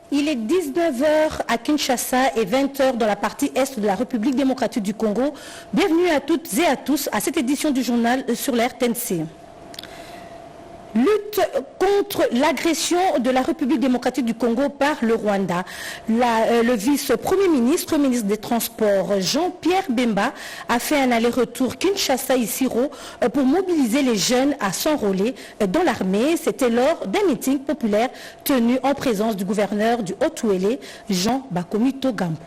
Il est 19 h à Kinshasa et 20 h dans la partie est de la République démocratique du Congo. Bienvenue à toutes et à tous à cette édition du journal sur la RTNC. Lutte contre l'agression de la République démocratique du Congo par le Rwanda. Le vice-premier ministre, ministre des Transports, Jean-Pierre Bemba, a fait un aller-retour Kinshasa-Isiro pour mobiliser les jeunes à s'enrôler dans l'armée. C'était lors d'un meeting populaire tenu en présence du gouverneur du Haut-Ouélé, Jean Bakomi Togambo.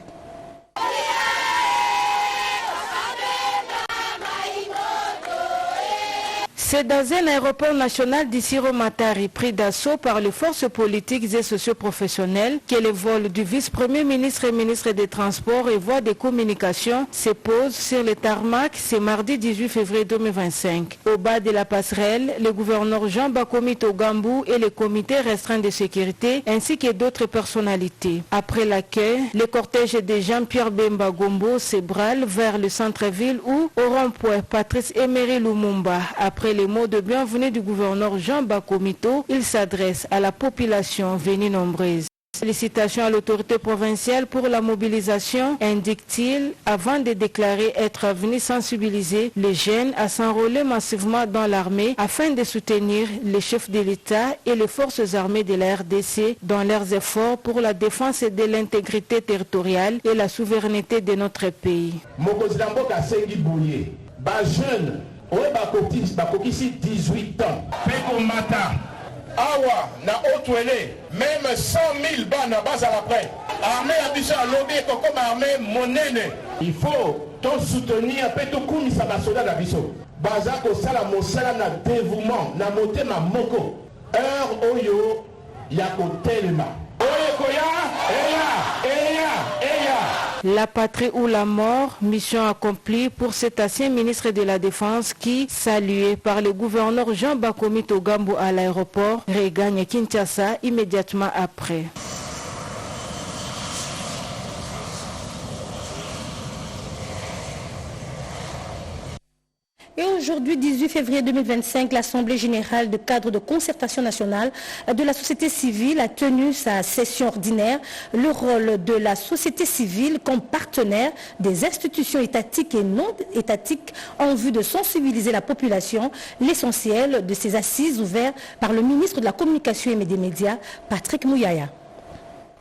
C'est dans un aéroport national d'Isiro Matari, pris d'assaut par les forces politiques et socio-professionnelles, que le vol du vice-premier ministre et ministre des Transports et voies de communication se pose sur le tarmac ce mardi 18 février 2025. Au bas de la passerelle, le gouverneur Jean Bakomi Togambo et le comité restreint de sécurité, ainsi que d'autres personnalités. Après l'accueil, le cortège de Jean-Pierre Bemba Gombo se brale vers le centre-ville où, au rond-point Patrice Emery Lumumba, après les mots de bienvenue du gouverneur Jean Bakomito, il s'adresse à la population venue nombreuse. Félicitations à l'autorité provinciale pour la mobilisation, indique-t-il, avant de déclarer être venu sensibiliser les jeunes à s'enrôler massivement dans l'armée afin de soutenir les chefs de l'État et les forces armées de la RDC dans leurs efforts pour la défense de l'intégrité territoriale et la souveraineté de notre pays. Oui, bakokisi 18 ans. Peko Mata, Awa, na Haut-Ouélé, même 100 000 bana bas à l'après. Armée Abidjan, lobby, comme armée monene. Il faut tout soutenir, tout koumi sa basoda d'Abisso. Bazako sala mosala na dévouement, na motema moko. Heure oyo, yako telema. Oye koya, eya. La patrie ou la mort, mission accomplie pour cet ancien ministre de la Défense qui, salué par le gouverneur Jean Bakomi Togambo à l'aéroport, regagne Kinshasa immédiatement après. Et aujourd'hui, 18 février 2025, l'Assemblée générale de cadre de concertation nationale de la société civile a tenu sa session ordinaire. Le rôle de la société civile comme partenaire des institutions étatiques et non étatiques en vue de sensibiliser la population, l'essentiel de ces assises ouvertes par le ministre de la Communication et des Médias, Patrick Mouyaya.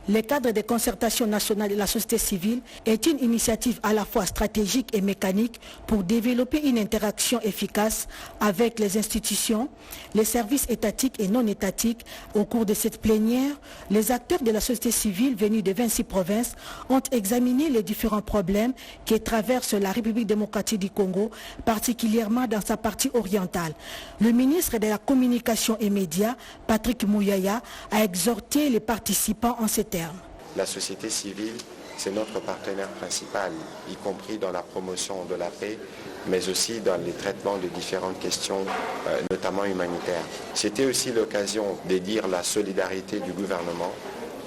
Le cadre de concertation nationale de la société civile est une initiative à la fois stratégique et mécanique pour développer une interaction efficace avec les institutions, les services étatiques et non étatiques. Au cours de cette plénière, les acteurs de la société civile venus de 26 provinces ont examiné les différents problèmes qui traversent la République démocratique du Congo, particulièrement dans sa partie orientale. Le ministre de la Communication et Médias, Patrick Mouyaya, a exhorté les participants en ces termes. La société civile, c'est notre partenaire principal, y compris dans la promotion de la paix, mais aussi dans les traitements de différentes questions, notamment humanitaires. C'était aussi l'occasion de dire la solidarité du gouvernement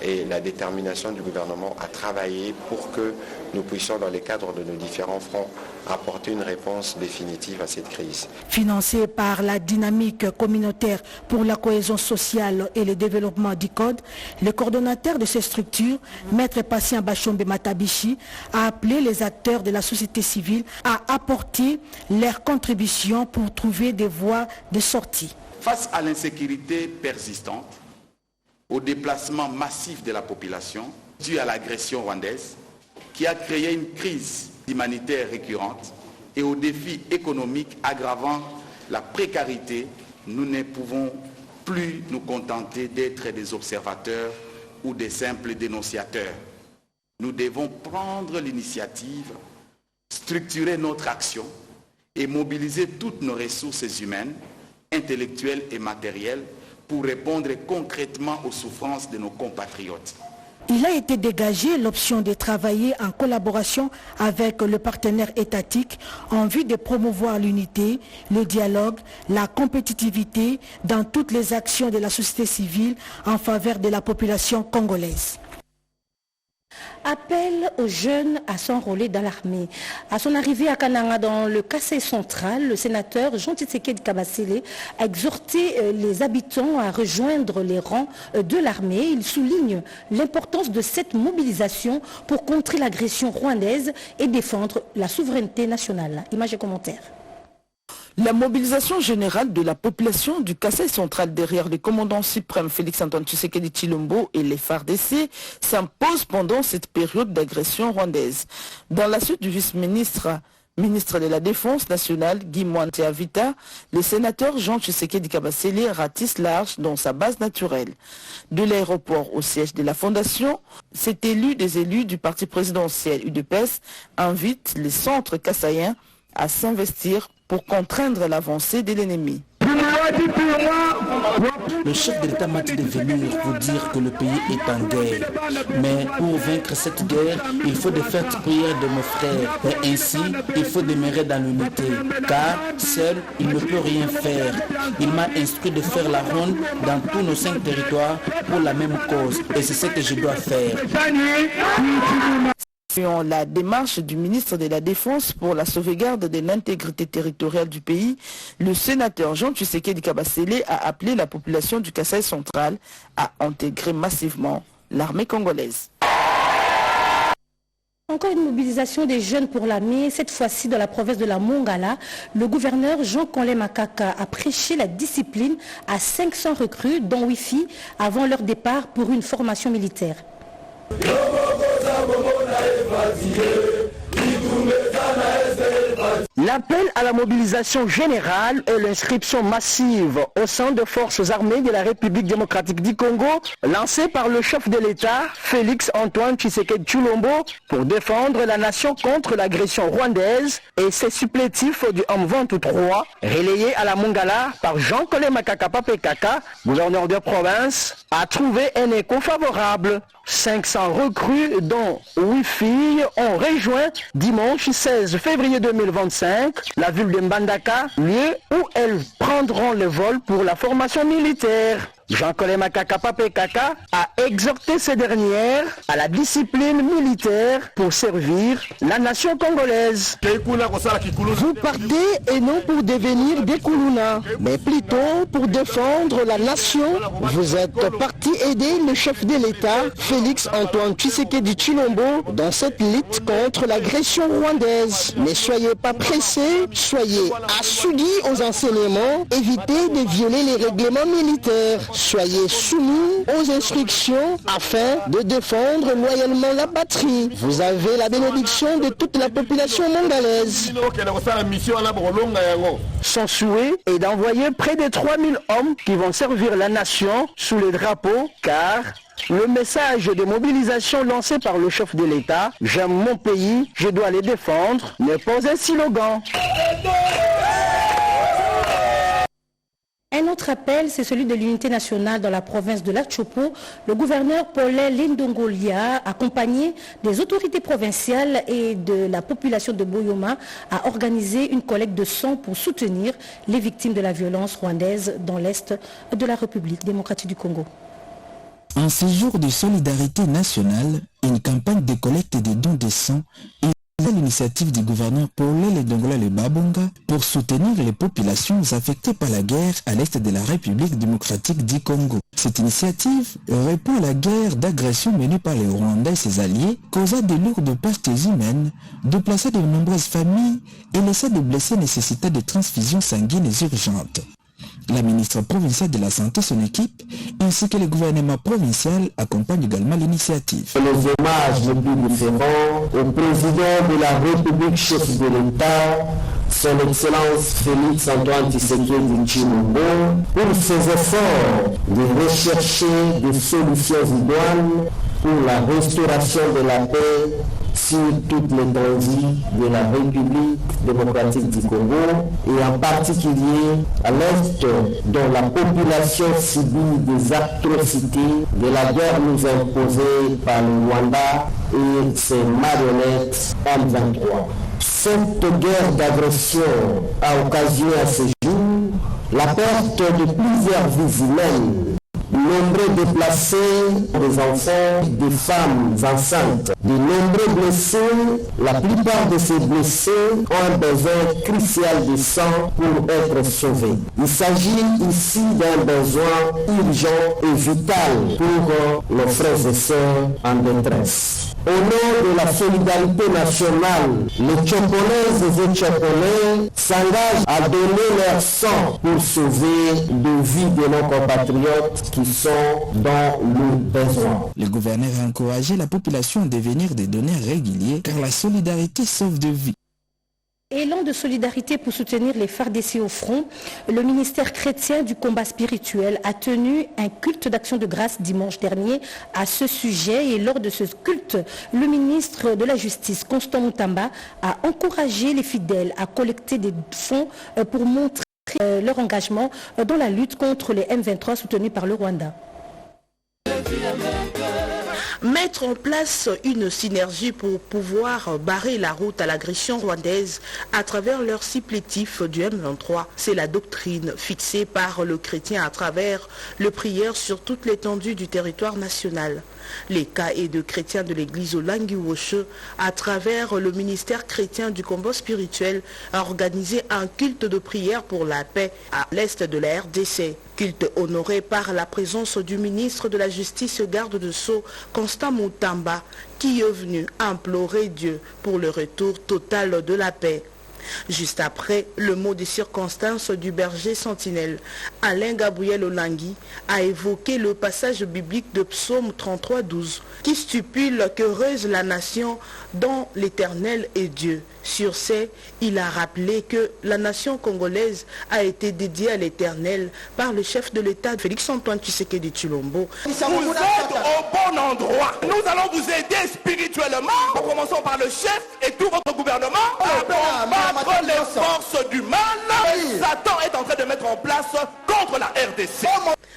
et la détermination du gouvernement à travailler pour que nous puissions, dans les cadres de nos différents fronts, apporter une réponse définitive à cette crise. Financé par la dynamique communautaire pour la cohésion sociale et le développement du Code, le coordonnateur de ces structures, Maître Patient Bachombe Matabishi, a appelé les acteurs de la société civile à apporter leur contribution pour trouver des voies de sortie. Face à l'insécurité persistante, au déplacement massif de la population dû à l'agression rwandaise qui a créé une crise humanitaire récurrente et aux défis économiques aggravant la précarité, nous ne pouvons plus nous contenter d'être des observateurs ou des simples dénonciateurs. Nous devons prendre l'initiative, structurer notre action et mobiliser toutes nos ressources humaines, intellectuelles et matérielles pour répondre concrètement aux souffrances de nos compatriotes. Il a été dégagé l'option de travailler en collaboration avec le partenaire étatique en vue de promouvoir l'unité, le dialogue, la compétitivité dans toutes les actions de la société civile en faveur de la population congolaise. Appel aux jeunes à s'enrôler dans l'armée. À son arrivée à Kananga dans le Kasaï central, le sénateur Jean Tshisekedi Kabasele a exhorté les habitants à rejoindre les rangs de l'armée. Il souligne l'importance de cette mobilisation pour contrer l'agression rwandaise et défendre la souveraineté nationale. Images et commentaires. La mobilisation générale de la population du Kasaï central derrière le commandant suprême Félix-Antoine Tshisekedi Tshilombo et les FARDC s'impose pendant cette période d'agression rwandaise. Dans la suite du vice-ministre de la Défense nationale, Guy Mwante-Avita, le sénateur Jean Tshisekedi Kabasele ratisse large dans sa base naturelle. De l'aéroport au siège de la Fondation, cet élu des élus du parti présidentiel UDPS invite les centres kassaïens à s'investir pour contraindre l'avancée de l'ennemi. Le chef de l'État m'a dit de venir pour dire que le pays est en guerre. Mais pour vaincre cette guerre, il faut de faire prières de mes frères. Et ainsi, il faut demeurer dans l'unité. Car seul, il ne peut rien faire. Il m'a instruit de faire la ronde dans tous nos 5 territoires pour la même cause. Et c'est ce que je dois faire. La démarche du ministre de la Défense pour la sauvegarde de l'intégrité territoriale du pays, le sénateur Jean Tshisekedi Kabasele a appelé la population du Kasaï central à intégrer massivement l'armée congolaise. Encore une mobilisation des jeunes pour l'armée, cette fois-ci dans la province de la Mongala. Le gouverneur Jean-Colin Makaka a prêché la discipline à 500 recrues, dont 8 filles, avant leur départ pour une formation militaire. L'appel à la mobilisation générale et l'inscription massive au sein des forces armées de la République démocratique du Congo, lancé par le chef de l'État, Félix-Antoine Tshisekedi Tshilombo, pour défendre la nation contre l'agression rwandaise, et ses supplétifs du M23, relayé à la Mongala par Jean-Colin Makaka Papekaka, gouverneur de province, a trouvé un écho favorable. 500 recrues, dont 8 filles, ont rejoint dimanche 16 février 2025 la ville de Mbandaka, lieu où elles prendront le vol pour la formation militaire. Jean-Colin Makaka Papekaka a exhorté ces dernières à la discipline militaire pour servir la nation congolaise. Vous partez et non pour devenir des Koulouna, mais plutôt pour défendre la nation. Vous êtes parti aider le chef de l'État, Félix-Antoine Tshisekedi Tshilombo, dans cette lutte contre l'agression rwandaise. Ne soyez pas pressés, soyez assidus aux enseignements, évitez de violer les règlements militaires. Soyez soumis aux instructions afin de défendre loyalement la patrie. Vous avez la bénédiction de toute la population mongolaise. Son souhait est d'envoyer près de 3000 hommes qui vont servir la nation sous les drapeaux, car le message de mobilisation lancé par le chef de l'État, « J'aime mon pays, je dois le défendre », n'est pas un slogan. Un autre appel, c'est celui de l'unité nationale dans la province de l'Atchopo. Le gouverneur Paulin Lindongolia, accompagné des autorités provinciales et de la population de Boyoma, a organisé une collecte de sang pour soutenir les victimes de la violence rwandaise dans l'est de la République démocratique du Congo. En ces jours de solidarité nationale, une campagne de collecte de dons de sang est l'initiative du gouverneur Paulin Lindongolia le Babonga pour soutenir les populations affectées par la guerre à l'est de la République démocratique du Congo. Cette initiative répond à la guerre d'agression menée par les Rwandais et ses alliés, causa de lourdes pertes humaines, déplaça de nombreuses familles et laissa des blessés nécessitant de transfusions sanguines urgentes. La ministre provinciale de la Santé, son équipe, ainsi que le gouvernement provincial accompagnent également l'initiative. Les hommages les plus différents au président de la République, chef de l'État, son Excellence Félix-Antoine Tshisekedi Tshilombo, pour ses efforts de rechercher des solutions idoines pour la restauration de la paix sur toute l'étendue de la République démocratique du Congo et en particulier à l'Est dont la population subit des atrocités de la guerre nous imposée par le Rwanda et ses marionnettes M23. Cette guerre d'agression a occasionné à ce jour la perte de plusieurs vies humaines, nombreux déplacés, des enfants, des femmes enceintes, de nombreux blessés. La plupart de ces blessés ont un besoin crucial de sang pour être sauvés. Il s'agit ici d'un besoin urgent et vital pour nos frères et sœurs en détresse. Au nom de la solidarité nationale, les Tchopolaises et Tchopolais s'engagent à donner leur sang pour sauver les vies de nos compatriotes qui sont dans le besoin. Le gouverneur a encouragé la population à devenir des donneurs réguliers car la solidarité sauve des vies. Élan de solidarité pour soutenir les FARDC au front, le ministère chrétien du combat spirituel a tenu un culte d'action de grâce dimanche dernier à ce sujet et lors de ce culte, le ministre de la Justice, Constant Moutamba, a encouragé les fidèles à collecter des fonds pour montrer leur engagement dans la lutte contre les M23 soutenus par le Rwanda. Mettre en place une synergie pour pouvoir barrer la route à l'agression rwandaise à travers leur supplétif du M23, c'est la doctrine fixée par le chrétien à travers le prière sur toute l'étendue du territoire national. Les caïds de chrétiens de l'église Olangi-Woshe, à travers le ministère chrétien du combat spirituel, a organisé un culte de prière pour la paix à l'est de la RDC. Culte honoré par la présence du ministre de la Justice garde de Sceaux, Constant Moutamba, qui est venu implorer Dieu pour le retour total de la paix. Juste après, le mot de circonstance du berger sentinelle, Alain Gabriel Olangi, a évoqué le passage biblique de Psaume 33:12, qui stipule qu'heureuse la nation dont l'Éternel est Dieu. Sur ce, il a rappelé que la nation congolaise a été dédiée à l'Éternel par le chef de l'État, Félix-Antoine Tshisekedi Tshilombo. Vous êtes au bon endroit. Nous allons vous aider spirituellement. Nous commençons par le chef et tout votre gouvernement à combattre les forces du mal. Satan est en train de mettre en place contre la RDC.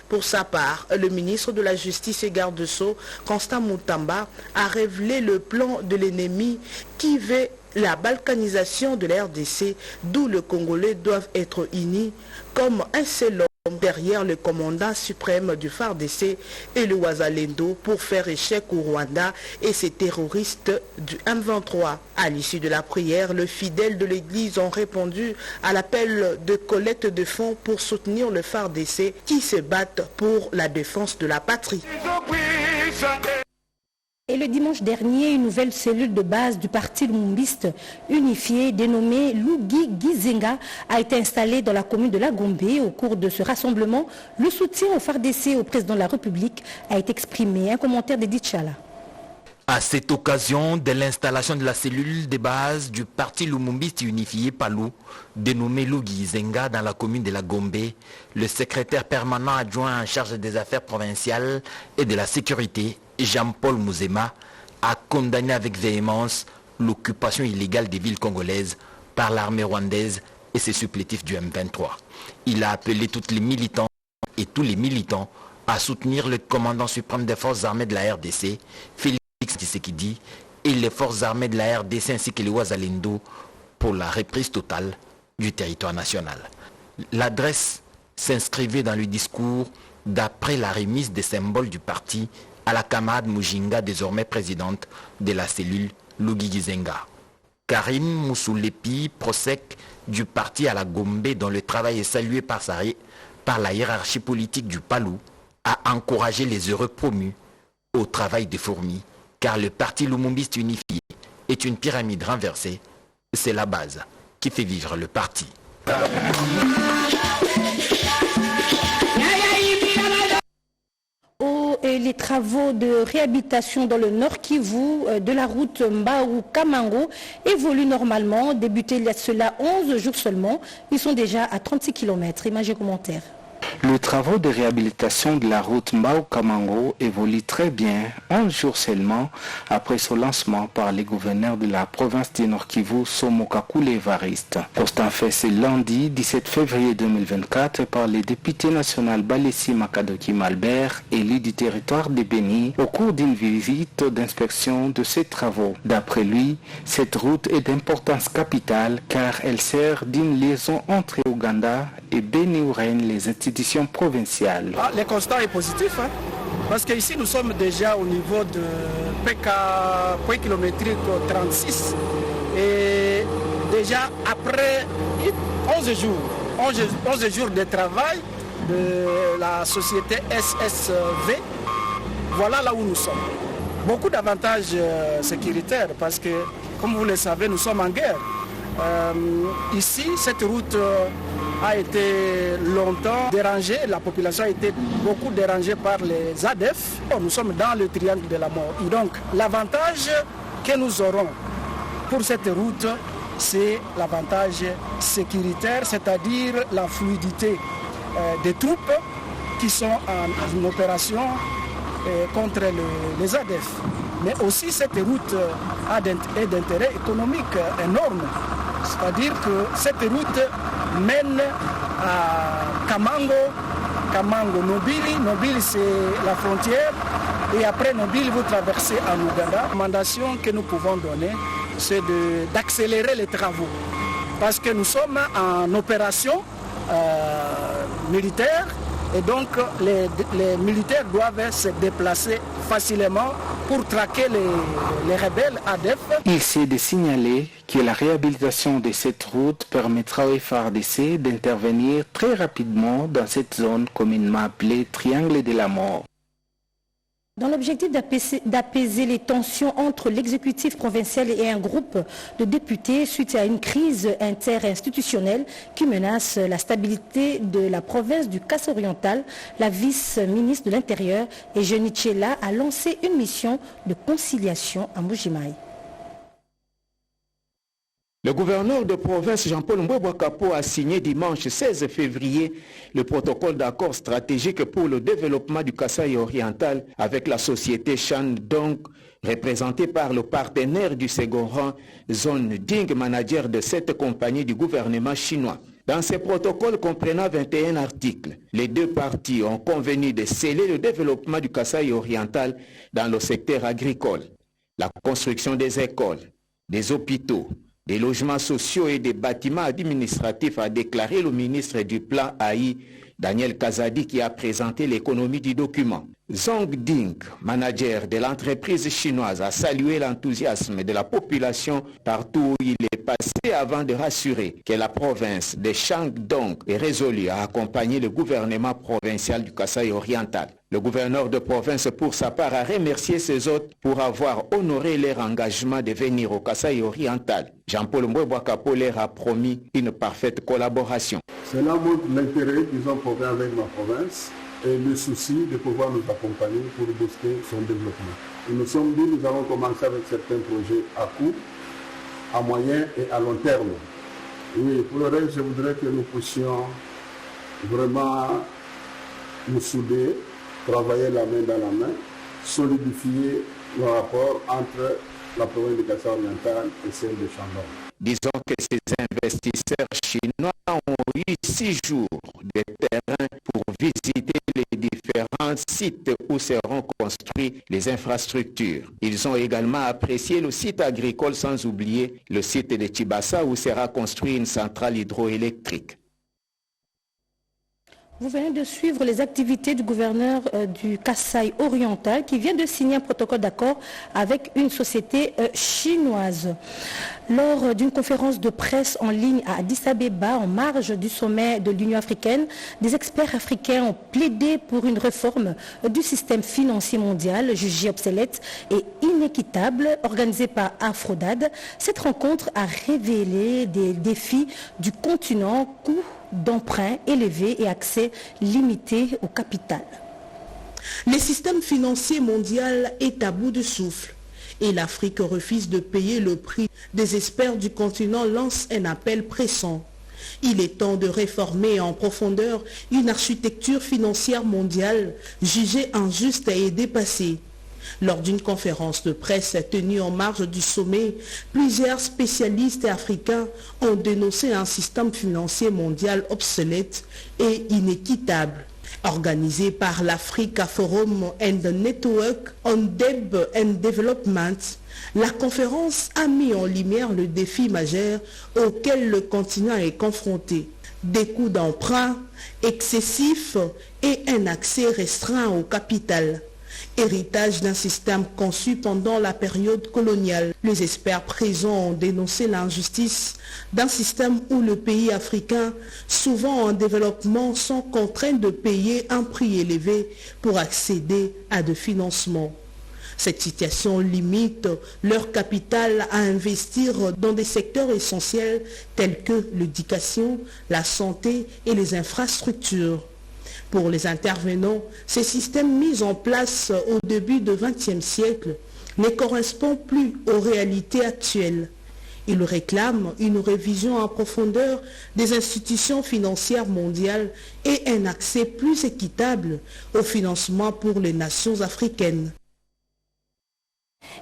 Pour sa part, le ministre de la Justice et garde de Sceaux, Constant Moutamba, a révélé le plan de l'ennemi qui veut la balkanisation de la RDC, d'où les Congolais doivent être unis comme un seul homme derrière le commandant suprême du FARDC et le Wazalendo pour faire échec au Rwanda et ses terroristes du M23. À l'issue de la prière, les fidèles de l'église ont répondu à l'appel de collecte de fonds pour soutenir le FARDC qui se battent pour la défense de la patrie. Et le dimanche dernier, une nouvelle cellule de base du parti lumumbiste unifié dénommée Lugi Gizenga a été installée dans la commune de la Gombe. Au cours de ce rassemblement, le soutien au FARDC au président de la République a été exprimé. Un commentaire d'Edith Chala. À cette occasion de l'installation de la cellule de base du parti lumumbiste unifié Palou, dénommé Lugi Gizenga dans la commune de la Gombe, le secrétaire permanent adjoint en charge des affaires provinciales et de la sécurité, Jean-Paul Mouzema, a condamné avec véhémence l'occupation illégale des villes congolaises par l'armée rwandaise et ses supplétifs du M23. Il a appelé toutes les militants et tous les militants à soutenir le commandant suprême des forces armées de la RDC, Félix Tshisekedi, et les forces armées de la RDC ainsi que les Wazalendo pour la reprise totale du territoire national. L'adresse s'inscrivait dans le discours d'après la remise des symboles du parti à la camarade Mujinga, désormais présidente de la cellule Lugi Gizenga. Karine Moussoulepi, prosec du parti à la Gombe, dont le travail est salué par la hiérarchie politique du Palou, a encouragé les heureux promus au travail des fourmis, car le parti lumumbiste unifié est une pyramide renversée. C'est la base qui fait vivre le parti. Et les travaux de réhabilitation dans le Nord Kivu de la route Mbao-Kamango évoluent normalement. Débutés il y a cela 11 jours seulement, ils sont déjà à 36 km. Imagez commentaire. Les travaux de réhabilitation de la route Mbao-Kamango évoluent très bien, 11 jours seulement après son lancement par les gouverneurs de la province du Nord Kivu, Somokakule Evariste. Constant fait ce lundi 17 février 2024 par le député national Balessi Makadoki Malbert, élu du territoire de Beni, au cours d'une visite d'inspection de ces travaux. D'après lui, cette route est d'importance capitale car elle sert d'une liaison entre Ouganda et Beni où règnent les institutions institutions provinciales. Le constat est positif, parce qu'ici nous sommes déjà au niveau de PK point kilométrique 36 et déjà après 11 jours de travail de la société SSV, voilà là où nous sommes. Beaucoup d'avantages sécuritaires parce que, comme vous le savez, nous sommes en guerre. Ici, cette route a été longtemps dérangée, la population a été beaucoup dérangée par les ADF. Nous sommes dans le triangle de la mort. Et donc, l'avantage que nous aurons pour cette route, c'est l'avantage sécuritaire, c'est-à-dire la fluidité des troupes qui sont en opération contre les ADF. Mais aussi cette route est d'intérêt économique énorme. C'est-à-dire que cette route mène à Kamango, Nobili. Nobili, c'est la frontière. Et après Nobili, vous traversez en Ouganda. La recommandation que nous pouvons donner, c'est d'accélérer les travaux. Parce que nous sommes en opération militaire. Et donc, les militaires doivent se déplacer facilement pour traquer les rebelles ADF. Il s'est de signaler que la réhabilitation de cette route permettra au FARDC d'intervenir très rapidement dans cette zone communément appelée Triangle de la Mort. Dans l'objectif d'apaiser les tensions entre l'exécutif provincial et un groupe de députés suite à une crise interinstitutionnelle qui menace la stabilité de la province du Kasaï-Oriental, la vice-ministre de l'Intérieur, Eugénie Tchela, a lancé une mission de conciliation à Mbujimaï. Le gouverneur de province Jean-Paul Mbouébouakapo a signé dimanche 16 février le protocole d'accord stratégique pour le développement du Kasaï oriental avec la société Shandong, représentée par le partenaire du second rang, Zone Ding, manager de cette compagnie du gouvernement chinois. Dans ces protocoles comprenant 21 articles, les deux parties ont convenu de sceller le développement du Kasaï oriental dans le secteur agricole, la construction des écoles, des hôpitaux, des logements sociaux et des bâtiments administratifs, a déclaré le ministre du Plan AI, Daniel Kazadi, qui a présenté l'économie du document. Zhong Ding, manager de l'entreprise chinoise, a salué l'enthousiasme de la population partout où il est passé avant de rassurer que la province de Shandong est résolue à accompagner le gouvernement provincial du Kasaï oriental. Le gouverneur de province, pour sa part, a remercié ses hôtes pour avoir honoré leur engagement de venir au Kasaï oriental. Jean-Paul Mbouébouakapo leur a promis une parfaite collaboration. Cela montre l'intérêt qu'ils ont porté avec ma province et le souci de pouvoir nous accompagner pour booster son développement. Et nous sommes dit, nous allons commencer avec certains projets à court, à moyen et à long terme. Oui, pour le reste, je voudrais que nous puissions vraiment nous souder, travailler la main dans la main, solidifier le rapport entre la province du Kasaï oriental et celle de Shandong. Disons que ces investisseurs chinois ont eu 6 jours de terrain pour visiter les différents sites où seront construites les infrastructures. Ils ont également apprécié le site agricole, sans oublier le site de Tchibassa où sera construite une centrale hydroélectrique. Vous venez de suivre les activités du gouverneur du Kasaï oriental qui vient de signer un protocole d'accord avec une société chinoise. Lors d'une conférence de presse en ligne à Addis Abeba, en marge du sommet de l'Union africaine, des experts africains ont plaidé pour une réforme du système financier mondial jugé obsolète et inéquitable, organisée par Afrodad. Cette rencontre a révélé des défis du continent, coût d'emprunt élevé et accès limité au capital. Le système financier mondial est à bout de souffle et l'Afrique refuse de payer le prix. Des experts du continent lancent un appel pressant. Il est temps de réformer en profondeur une architecture financière mondiale jugée injuste et dépassée. Lors d'une conférence de presse tenue en marge du sommet, plusieurs spécialistes africains ont dénoncé un système financier mondial obsolète et inéquitable. Organisé par l'Africa Forum and the Network on Debt and Development, la conférence a mis en lumière le défi majeur auquel le continent est confronté. des coûts d'emprunt excessifs et un accès restreint au capital. Héritage d'un système conçu pendant la période coloniale. Les experts présents ont dénoncé l'injustice d'un système où le pays africain, souvent en développement, sont contraints de payer un prix élevé pour accéder à des financements. Cette situation limite leur capital à investir dans des secteurs essentiels tels que l'éducation, la santé et les infrastructures. Pour les intervenants, ces systèmes mis en place au début du XXe siècle ne correspondent plus aux réalités actuelles. Ils réclament une révision en profondeur des institutions financières mondiales et un accès plus équitable au financement pour les nations africaines.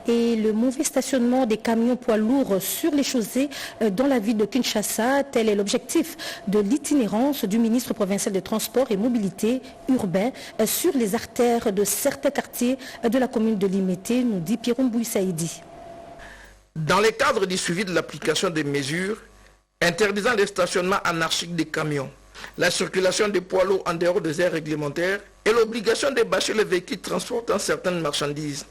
Et le mauvais stationnement des camions poids lourds sur les chaussées dans la ville de Kinshasa, tel est l'objectif de l'itinérance du ministre provincial des Transports et Mobilité urbain sur les artères de certains quartiers de la commune de Limete, nous dit Pierre Mbouy-Saïdi. Dans le cadre du suivi de l'application des mesures interdisant le stationnement anarchique des camions, la circulation des poids lourds en dehors des aires réglementaires et l'obligation de bâcher les véhicules transportant certaines marchandises,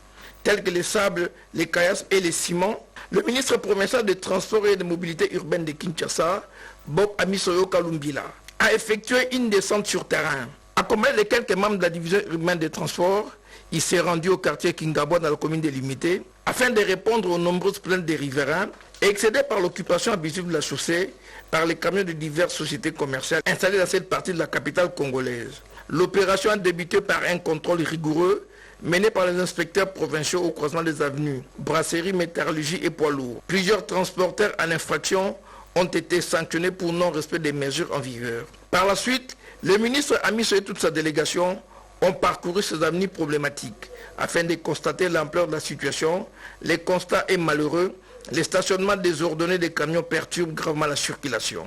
tels que les sables, les caillasses et les ciments, le ministre provincial des Transports et de Mobilité urbaine de Kinshasa, Bob Amisoyo Kalumbila, a effectué une descente sur terrain. Accompagné de quelques membres de la division urbaine des transports, il s'est rendu au quartier Kingabwa dans la commune de Limete afin de répondre aux nombreuses plaintes des riverains et excédés par l'occupation abusive de la chaussée par les camions de diverses sociétés commerciales installées dans cette partie de la capitale congolaise. L'opération a débuté par un contrôle rigoureux mené par les inspecteurs provinciaux au croisement des avenues, brasserie, métallurgie et poids lourds. Plusieurs transporteurs en infraction ont été sanctionnés pour non-respect des mesures en vigueur. Par la suite, le ministre Amiso et toute sa délégation ont parcouru ces avenues problématiques afin de constater l'ampleur de la situation. Les constats est malheureux. Les stationnements désordonnés des camions perturbent gravement la circulation.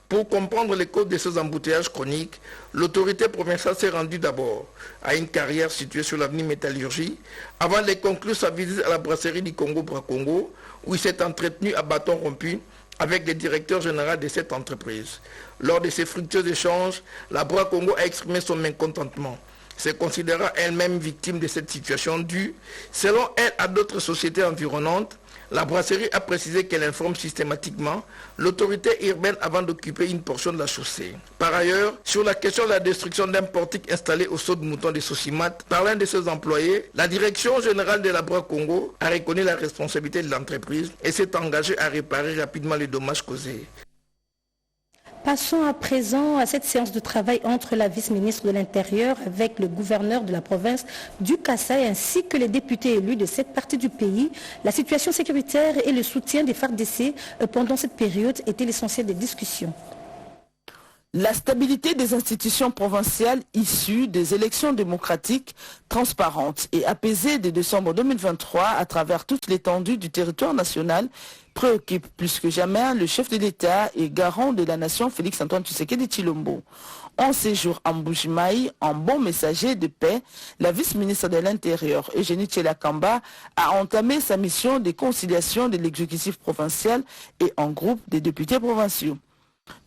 Pour comprendre les causes de ces embouteillages chroniques, l'autorité provinciale s'est rendue d'abord à une carrière située sur l'avenue Métallurgie avant de conclure sa visite à la brasserie du Congo-Bracongo où il s'est entretenu à bâton rompu avec le directeur général de cette entreprise. Lors de ces fructueux échanges, la Bracongo a exprimé son mécontentement, se considérant elle-même victime de cette situation due, selon elle, à d'autres sociétés environnantes. La brasserie a précisé qu'elle informe systématiquement l'autorité urbaine avant d'occuper une portion de la chaussée. Par ailleurs, sur la question de la destruction d'un portique installé au saut de mouton de Sosimat par l'un de ses employés, la direction générale de la Bracongo a reconnu la responsabilité de l'entreprise et s'est engagée à réparer rapidement les dommages causés. Passons à présent à cette séance de travail entre la vice-ministre de l'Intérieur avec le gouverneur de la province du Kasaï ainsi que les députés élus de cette partie du pays. La situation sécuritaire et le soutien des FARDC pendant cette période étaient l'essentiel des discussions. La stabilité des institutions provinciales issues des élections démocratiques, transparentes et apaisées de décembre 2023 à travers toute l'étendue du territoire national préoccupe plus que jamais le chef de l'État et garant de la nation Félix-Antoine Tshisekedi Tshilombo. En séjour en Mbujimaï, en bon messager de paix, la vice-ministre de l'Intérieur, Eugénie Tshela-Kamba, a entamé sa mission de conciliation de l'exécutif provincial et en groupe des députés provinciaux.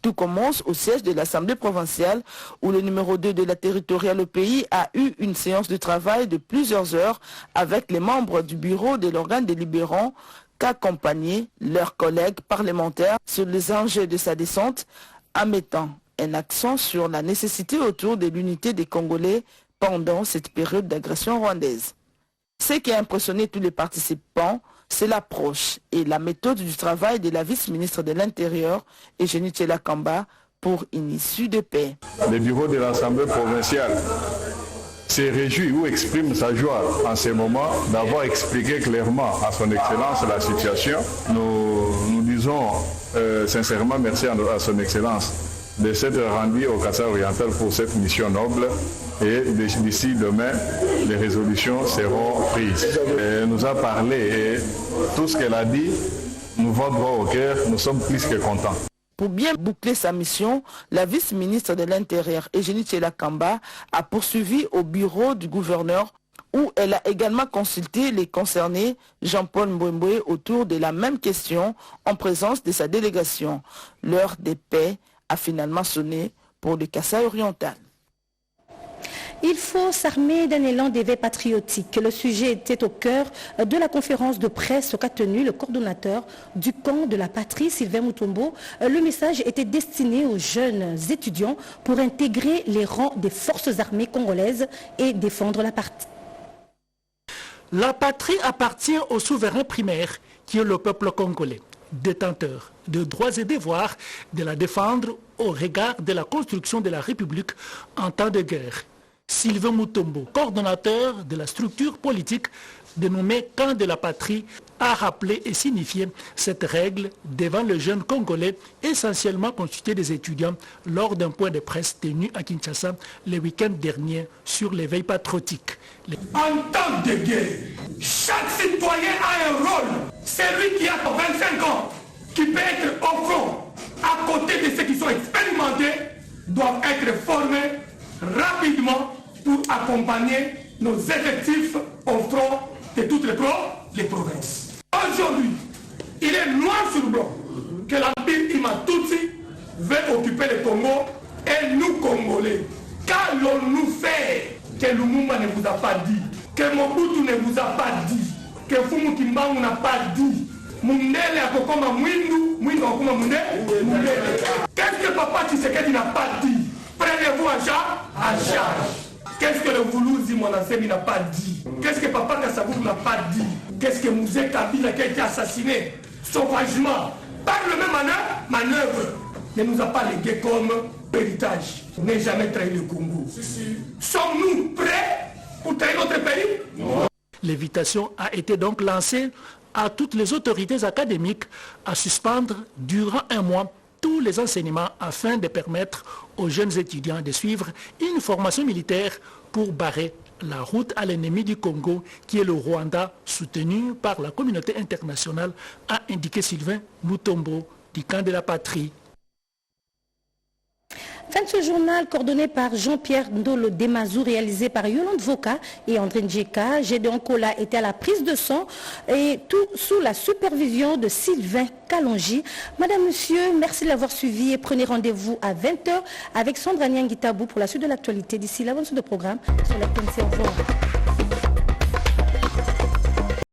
Tout commence au siège de l'Assemblée provinciale où le numéro 2 de la territoriale au pays a eu une séance de travail de plusieurs heures avec les membres du bureau de l'organe délibérant qu'accompagnaient leurs collègues parlementaires sur les enjeux de sa descente en mettant un accent sur la nécessité autour de l'unité des Congolais pendant cette période d'agression rwandaise. Ce qui a impressionné tous les participants, c'est l'approche et la méthode du travail de la vice-ministre de l'Intérieur, Eugénie Tshela-Kamba, pour une issue de paix. Le bureau de l'Assemblée provinciale se réjouit ou exprime sa joie en ce moment d'avoir expliqué clairement à son Excellence la situation. Nous disons sincèrement merci à son Excellence de s'être rendu au Kasaï oriental pour cette mission noble et d'ici demain, les résolutions seront prises. Elle nous a parlé et tout ce qu'elle a dit nous va droit au cœur, nous sommes plus que contents. Pour bien boucler sa mission, la vice-ministre de l'Intérieur, Eugénie Tshela-Kamba, a poursuivi au bureau du gouverneur où elle a également consulté les concernés Jean-Paul Mbouemboué autour de la même question en présence de sa délégation. L'heure des paix a finalement sonné pour le Kasaï oriental. Il faut s'armer d'un élan d'éveil patriotique. Le sujet était au cœur de la conférence de presse qu'a tenue le coordonnateur du camp de la patrie, Sylvain Mutombo. Le message était destiné aux jeunes étudiants pour intégrer les rangs des forces armées congolaises et défendre la patrie. La patrie appartient au souverain primaire qui est le peuple congolais, détenteur de droits et devoirs de la défendre au regard de la construction de la République en temps de guerre. Sylvain Mutombo, coordonnateur de la structure politique dénommée Camp de la Patrie, a rappelé et signifié cette règle devant le jeune Congolais essentiellement constitué des étudiants lors d'un point de presse tenu à Kinshasa le week-end dernier sur l'éveil patriotique. En temps de guerre, chaque citoyen a un rôle. Celui qui a 25 ans, qui peut être au front, à côté de ceux qui sont expérimentés, doivent être formés rapidement pour accompagner nos effectifs au front de toutes les provinces. Aujourd'hui, il est noir sur blanc que l'Empire Imatutsi veut occuper le Congo et nous Congolais. Qu'allons-nous faire que Lumumba ne vous a pas dit, que Mobutu ne vous a pas dit, que Fumu Kimbangu n'a pas dit, Mundele Akokoma Mwindu Akoma Mundele. Qu'est-ce que Papa Tshisekedi n'a pas dit? Prenez-vous à charge. Qu'est-ce que le Voulouzi Monasemi n'a pas dit? Qu'est-ce que Papa Kassabou n'a pas dit? Qu'est-ce que Mouzé Kabila qui a été assassiné sauvagement par le même manœuvre ne nous a pas légué comme héritage? On n'est jamais trahi le Congo. Sommes-nous prêts pour trahir notre pays? Non. L'invitation a été donc lancée à toutes les autorités académiques à suspendre durant un mois tous les enseignements afin de permettre aux jeunes étudiants de suivre une formation militaire pour barrer la route à l'ennemi du Congo qui est le Rwanda, soutenu par la communauté internationale, a indiqué Sylvain Mutombo du camp de la patrie. Fin de ce journal coordonné par Jean-Pierre Ndolo Demazou, réalisé par Yolande Voka et André Ndjeka. Gédéon Kola était à la prise de son et tout sous la supervision de Sylvain Kalonji. Madame, Monsieur, merci de l'avoir suivi et prenez rendez-vous à 20h avec Sandra Niangitabou pour la suite de l'actualité. D'ici là, bonne suite de programme sur la PNC. Au revoir.